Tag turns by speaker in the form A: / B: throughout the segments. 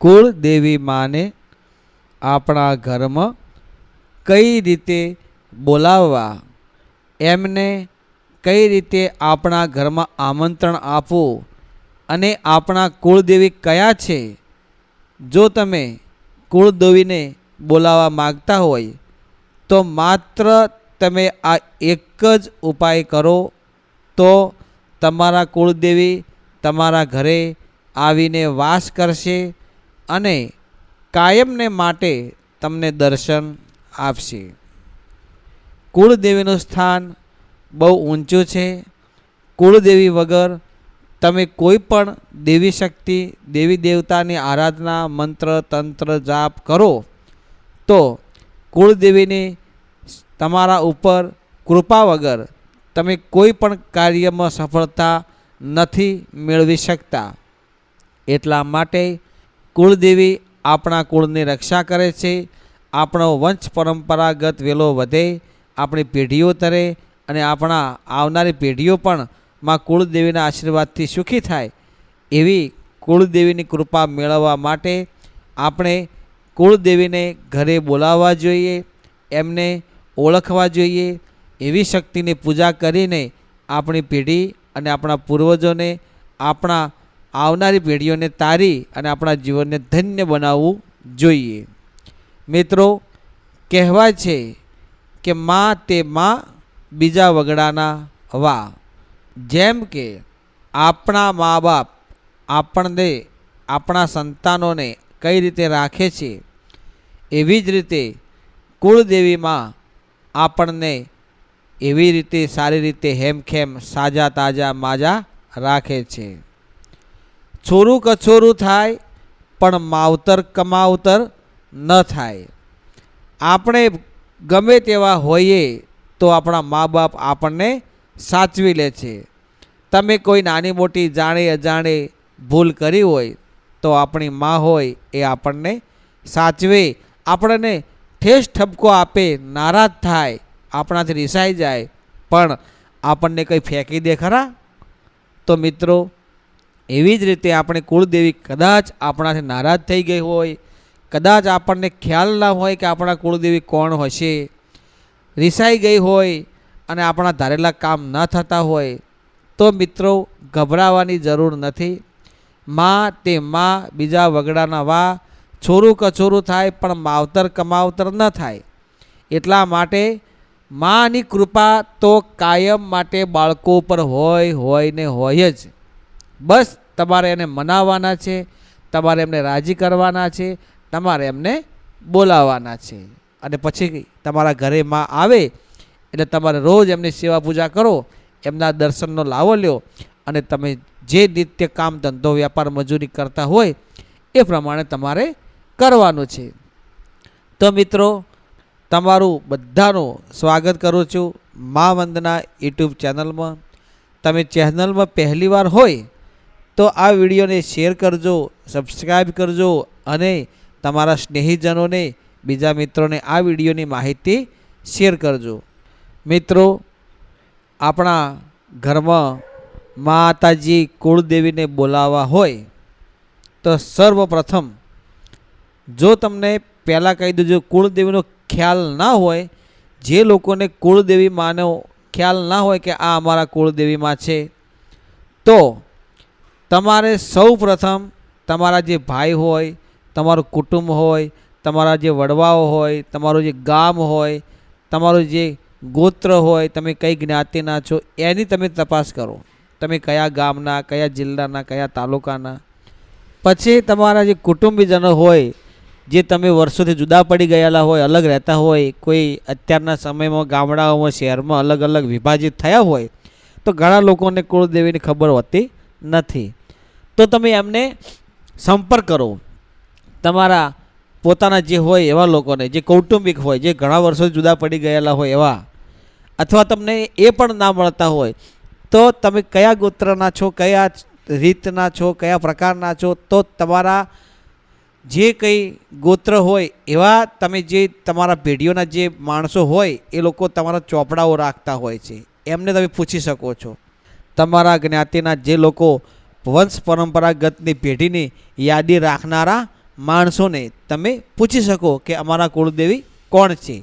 A: કુળદેવી માને આપણા ઘરમાં કઈ રીતે બોલાવવા, એમને કઈ રીતે આપણા ઘરમાં આમંત્રણ આપવું અને આપણા કુળદેવી કયા છે. જો તમે કુળદેવીને બોલાવવા માગતા હોય તો માત્ર તમે આ એક જ ઉપાય કરો તો તમારા કુળદેવી તમારા ઘરે આવીને વાસ કરશે અને કાયમને માટે તમને દર્શન આપશે. કુળદેવીનું સ્થાન બહુ ઊંચું છે. કુળદેવી વગર તમે કોઈ પણ દેવી શક્તિ, દેવી દેવતાની આરાધના, મંત્ર તંત્ર જાપ કરો તો કુળદેવીની તમારા ઉપર કૃપા વગર તમે કોઈ પણ કાર્યમાં સફળતા નથી મેળવી શકતા. એટલા માટે કુળદેવી આપણા કુળની રક્ષા કરે છે. આપણો વંશ પરંપરાગત વેલો વધે, આપણી પેઢીઓ તરે અને આપણા આવનારી પેઢીઓ પણ માં કુળદેવીના આશીર્વાદથી સુખી થાય. એવી કુળદેવીની કૃપા મેળવવા માટે આપણે કુળદેવીને ઘરે બોલાવવા જોઈએ, એમને ઓળખવા જોઈએ. એવી શક્તિની પૂજા કરીને આપણી પેઢી અને આપણા પૂર્વજોને, આપણા આવનારી પેઢીઓને તારી અને આપણા જીવનને ધન્ય બનાવવું જોઈએ. મિત્રો, કહેવાય છે કે માં તે માં બીજા વગડાના વા. જેમ કે આપણા મા બાપ આપણને, આપણા સંતાનોને કઈ રીતે રાખે છે, એવી જ રીતે કુળદેવીમાં આપણને એવી રીતે સારી રીતે હેમખેમ સાજા તાજા માજા રાખે છે. છોરું કછોરું થાય પણ માવતર કમાવતર ન થાય. આપણે ગમે તેવા હોઈએ તો આપણા મા બાપ આપણને સાચવી લે છે. તમે કોઈ નાની મોટી જાણે અજાણે ભૂલ કરી હોય તો આપણી માં હોય એ આપણને સાચવે, આપણને ઠેસ ઠપકો આપે, નારાજ થાય, આપણાથી રિસાઈ જાય પણ આપણને કંઈ ફેંકી દે ખરા? તો મિત્રો, એવી જ રીતે આપણે કુળદેવી કદાચ આપણાથી નારાજ થઈ ગઈ હોય, કદાચ આપણને ખ્યાલ ના હોય કે આપણા કુળદેવી કોણ હશે, રિસાઈ ગઈ હોય અને આપણા ધારેલા કામ ન થતા હોય તો મિત્રો ગભરાવાની જરૂર નથી. માં તે માં બીજા વગડાના વા. છોરું કછોરું થાય પણ માવતર કમાવતર ન થાય. એટલા માટે માની કૃપા તો કાયમ માટે બાળકો ઉપર હોય ને હોય જ. બસ તમારે એને મનાવવાના છે, તમારે એમને રાજી કરવાના છે, તમારે એમને બોલાવવાના છે. અને પછી તમારા ઘરે માં આવે એટલે તમારે રોજ એમની સેવા પૂજા કરો, એમના દર્શનનો લાવો લ્યો અને તમે જે નિત્ય કામ ધંધો વ્યાપાર મજૂરી કરતા હોય એ પ્રમાણે તમારે કરવાનું છે. તો મિત્રો, તમારું બધાનું સ્વાગત કરું છું મા વંદના યુટ્યુબ ચેનલમાં. તમે ચેનલમાં પહેલી વાર હોય તો આ વિડીયોને શેર કરજો, સબસ્ક્રાઈબ કરજો અને તમારા સ્નેહીજનોને, બીજા મિત્રોને આ વિડીયોની માહિતી શેર કરજો. મિત્રો, આપણા ઘરમાં માતાજી કુળદેવીને બોલાવવા હોય તો સર્વપ્રથમ, જો તમને પહેલાં કહી દેજો કુળદેવીનો ખ્યાલ ના હોય, જે લોકોને કુળદેવી માનો ખ્યાલ ના હોય કે આ અમારા કુળદેવીમાં છે, તો તમારે સૌ પ્રથમ તમારા જે ભાઈ હોય, તમારું કુટુંબ હોય, તમારા જે વડવાઓ હોય, તમારું જે ગામ હોય, તમારું જે ગોત્ર હોય, તમે કઈ જ્ઞાતિના છો એની તમે તપાસ કરો. તમે કયા ગામના, કયા જિલ્લાના, કયા તાલુકાના. પછી તમારા જે કુટુંબીજનો હોય, જે તમે વર્ષોથી જુદા પડી ગયેલા હોય, અલગ રહેતા હોય, કોઈ અત્યારના સમયમાં ગામડાઓમાં, શહેરમાં અલગ અલગ વિભાજિત થયા હોય, તો ઘણા લોકોને કુળદેવીની ખબર હોતી નથી. તો તમે એમને સંપર્ક કરો. તમારા પોતાના જે હોય એવા લોકોને, જે કૌટુંબિક હોય, જે ઘણા વર્ષો જુદા પડી ગયેલા હોય એવા, અથવા તમને એ પણ ના મળતા હોય તો તમે કયા ગોત્રના છો, કયા રીતના છો, કયા પ્રકારના છો, તો તમારા જે કંઈ ગોત્ર હોય એવા તમે જે તમારા પેઢીઓના જે માણસો હોય એ લોકો તમારા ચોપડાઓ રાખતા હોય છે, એમને તમે પૂછી શકો છો. તમારા જ્ઞાતિના જે લોકો વંશ પરંપરાગતની પેઢીની યાદી રાખનારા માણસોને તમે પૂછી શકો કે અમારા કુળદેવી કોણ છે.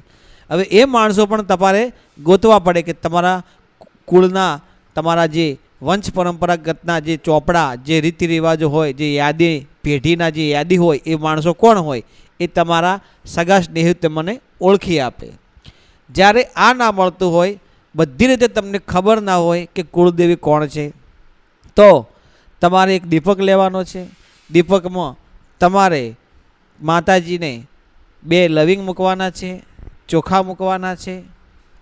A: હવે એ માણસો પણ તમારે ગોતવા પડે કે તમારા કુળના તમારા જે વંશ પરંપરાગતના જે ચોપડા જે રીતિ રિવાજો હોય જે યાદી પેઢીના જે યાદી હોય એ માણસો કોણ હોય એ તમારા સગા સ્નેહિત મને ઓળખી આપે. જ્યારે આ ના મળતું હોય બધી રીતે તમને ખબર ના હોય કે કુળદેવી કોણ છે તો તમારે એક દીપક લેવાનો છે. દીપકમાં તમારે માતાજીને 2 લવિંગ મૂકવાના છે, ચોખા મૂકવાના છે.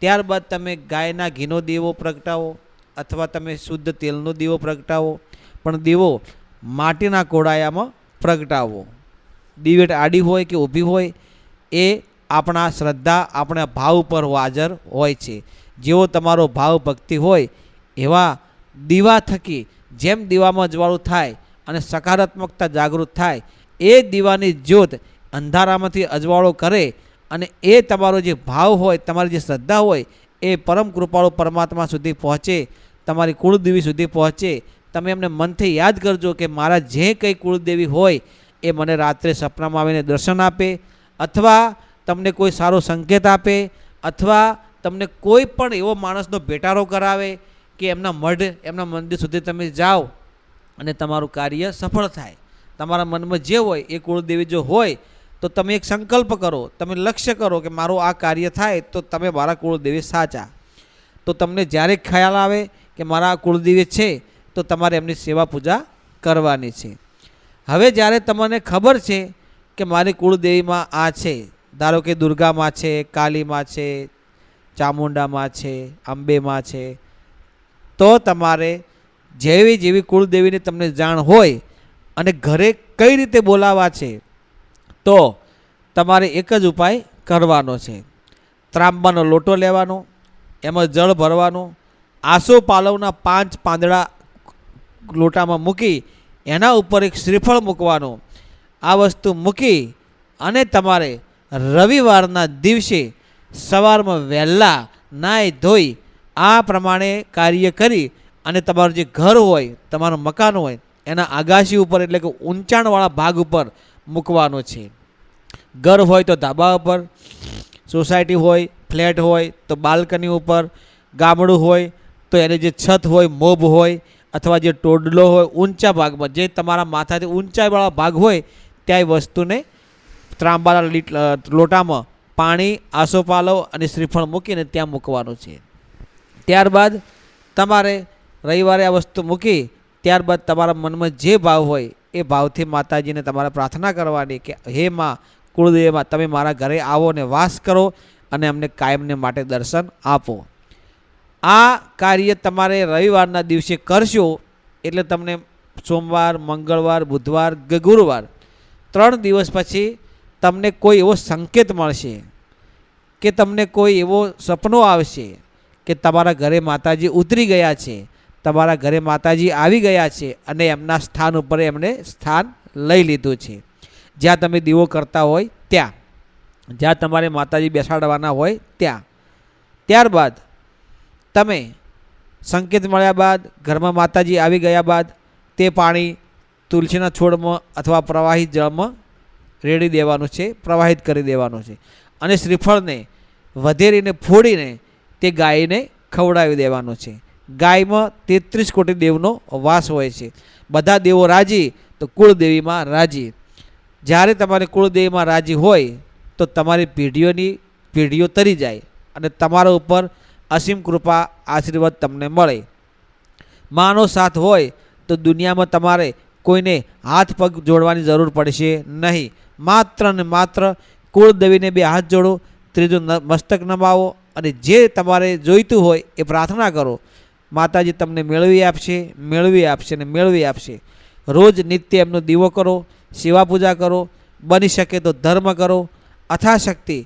A: ત્યારબાદ તમે ગાયના ઘીનો દીવો પ્રગટાવો અથવા તમે શુદ્ધ તેલનો દીવો પ્રગટાવો, પણ દીવો માટીના કોડાયામાં પ્રગટાવો. દિવેટ આડી હોય કે ઊભી હોય એ આપણા શ્રદ્ધા આપણા ભાવ પર હાજર હોય છે. જેવો તમારો ભાવ ભક્તિ હોય એવા દીવા થકી જેમ દીવામાં અજવાળું થાય અને સકારાત્મકતા જાગૃત થાય એ દીવાની જ્યોત અંધારામાંથી અજવાળો કરે અને એ તમારો જે ભાવ હોય તમારી જે શ્રદ્ધા હોય એ પરમ કૃપાળુ પરમાત્મા સુધી પહોંચે, તમારી કુળદેવી સુધી પહોંચે. તમે એમને મનથી યાદ કરજો કે મારા જે કંઈ કુળદેવી હોય એ મને રાત્રે સપનામાં આવીને દર્શન આપે અથવા તમને કોઈ સારો સંકેત આપે અથવા તમને કોઈ પણ એવો માણસનો ભેટારો કરાવે કે એમના મઢ એમના મંદિર સુધી તમે જાઓ અને તમારું કાર્ય સફળ થાય. તમારા મનમાં જે હોય એ કુળદેવી જો હોય તો તમે એક સંકલ્પ કરો, તમે લક્ષ્ય કરો કે મારું આ કાર્ય થાય તો તમે મારા કુળદેવી સાચા. તો તમને જ્યારે ખ્યાલ આવે કે મારા આ કુળદેવી છે તો તમારે એમની સેવા પૂજા કરવાની છે. હવે જ્યારે તમને ખબર છે કે મારી કુળદેવીમાં આ છે, ધારો કે દુર્ગામાં છે, કાલીમાં છે, ચામુંડામાં છે, અંબેમાં છે, તો તમારે જેવી જેવી કુળદેવીની તમને જાણ હોય અને ઘરે કઈ રીતે બોલાવવા છે તો તમારે એક જ ઉપાય કરવાનો છે. ત્રાંબાનો લોટો લેવાનો, એમાં જળ ભરવાનું, આસો પાલવના 5 પાંદડા લોટામાં મૂકી એના ઉપર એક શ્રીફળ મૂકવાનું. આ વસ્તુ મૂકી અને તમારે રવિવારના દિવસે સવારમાં વહેલા નાહી ધોઈ આ પ્રમાણે કાર્ય કરી અને તમારું જે ઘર હોય તમારું મકાન હોય એના આગાશી ઉપર એટલે કે ઊંચાણવાળા ભાગ ઉપર મૂકવાનો છે. ઘર હોય તો ધાબા ઉપર, સોસાયટી હોય ફ્લેટ હોય તો બાલ્કની ઉપર, ગામડું હોય તો એની જે છત હોય મોબ હોય અથવા જે ટોડલો હોય ઊંચા ભાગમાં જે તમારા માથાથી ઊંચાઈવાળા ભાગ હોય ત્યાં એ વસ્તુને ત્રાંબાના લોટામાં પાણી, આસોપાલવ અને શ્રીફળ મૂકીને ત્યાં મૂકવાનું છે. ત્યારબાદ તમારે રવિવારે આ વસ્તુ મૂકી ત્યારબાદ તમારા મનમાં જે ભાવ હોય એ ભાવથી માતાજીને તમારે પ્રાર્થના કરવાની કે હે માં કુળદેવીમાં તમે મારા ઘરે આવો ને વાસ કરો અને અમને કાયમને માટે દર્શન આપો. આ કાર્ય તમારે રવિવારના દિવસે કરશો એટલે તમને સોમવાર, મંગળવાર, બુધવાર કે ગુરુવાર 3 દિવસ પછી તમને કોઈ એવો સંકેત મળશે કે તમને કોઈ એવો સપનો આવશે કે તમારા ઘરે માતાજી ઉતરી ગયા છે, તમારા ઘરે માતાજી આવી ગયા છે અને એમના સ્થાન ઉપર એમણે સ્થાન લઈ લીધું છે. જ્યાં તમે દીવો કરતા હોય ત્યાં, જ્યાં તમારે માતાજી બેસાડવાના હોય ત્યાં. ત્યારબાદ તમે સંકેત મળ્યા બાદ ઘરમાં માતાજી આવી ગયા બાદ તે પાણી તુલસીના છોડમાં અથવા પ્રવાહિત જળમાં રેડી દેવાનું છે, પ્રવાહિત કરી દેવાનું છે અને શ્રીફળને વધેરીને ફોડીને તે ગાયને ખવડાવી દેવાનું છે. ગાયમાં 33 કોટી દેવનો વાસ હોય છે. બધા દેવો રાજી તો કુળદેવીમાં રાજી. જ્યારે તમારી કુળદેવીમાં રાજી હોય તો તમારી પેઢીઓ તરી જાય અને તમારા ઉપર અસીમ કૃપા આશીર્વાદ તમને મળે. માનો સાથ હોય તો દુનિયામાં તમારે કોઈને હાથ પગ જોડવાની જરૂર પડશે નહીં. માત્ર ને માત્ર કુળદેવીને 2 હાથ જોડો, ત્રીજું મસ્તક નમાવો અને જે તમારે જોઈતું હોય એ પ્રાર્થના કરો. માતાજી તમને મેળવી આપશે, મેળવી આપશે ને મેળવી આપશે. રોજ નિત્ય એમનો દીવો કરો, સેવા પૂજા કરો, બની શકે તો ધર્મ કરો. અથાશક્તિ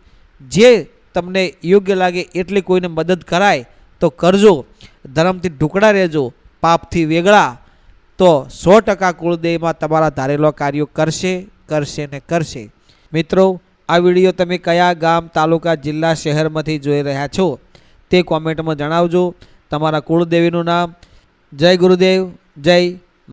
A: જે તમને યોગ્ય લાગે એટલી કોઈને મદદ કરાય તો કરજો. ધર્મથી ઢુકડા રહેજો, પાપથી વેગળા તો 100% કુળદેવીમાં તમારા ધારેલો કાર્યો કરશે કરશે ને કરશે. મિત્રો, આ વિડીયો તમે કયા ગામ, તાલુકા, જિલ્લા, શહેરમાંથી જોઈ રહ્યા છો તે કોમેન્ટમાં જણાવજો. તમારા કુળદેવીનું નામ. જય ગુરુદેવ, જય